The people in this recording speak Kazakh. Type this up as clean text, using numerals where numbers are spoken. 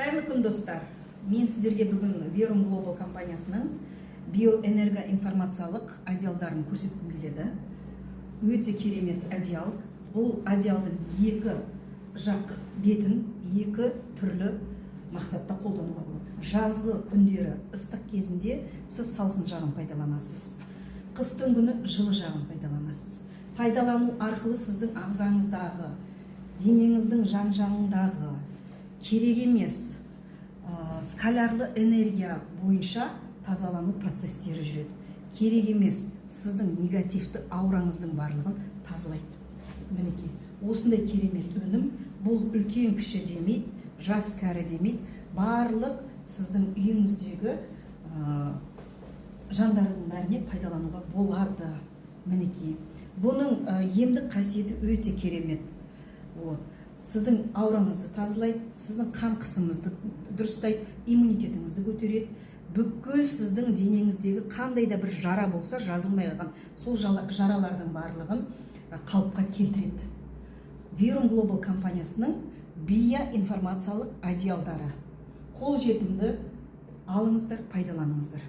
Қайырлы күн достар. Мен сіздерге бүгін Verum Global компаниясының биоэнергоинформациялық одеялдарын көрсеткім келеді. Өте керемет одеял. Бұл одеялдың екі жақ бетін екі түрлі мақсатта қолдануға болады. Жазғы күндері ыстық кезінде сіз салқын жағын пайдаланасыз. Қыстың күні жылы жағын пайдаланасыз. Пайдалану арқылы сіздің ағзаңыздағы, денеңіздің жан-жағындағы керек емес скалярлы энергия бойынша тазалану процестері жүреді. Керек емес сіздің негативті аураңыздың барлығын тазалайды. Мінекей, осындай керемет өнім. Бұл үлкен кіші демейді, жас кәрі демейді. Барлық сіздің үйіңіздегі жандардың бәріне пайдалануға болады. Мінекей, бұның емдік қасиеті өте керемет. Сіздің аураңызды тазалайды, сіздің қан қысымыңызды дұрыстайды, иммунитетіңізді көтереді. Бүкіл сіздің денеңіздегі қандай да бір жара болса, жазылмай қалған сол жаралардың барлығын қалыпқа келтіреді. Verum Global компаниясының биоинформациялық одеялдары. Қолжетімді, алыңыздар, пайдаланыңыздар.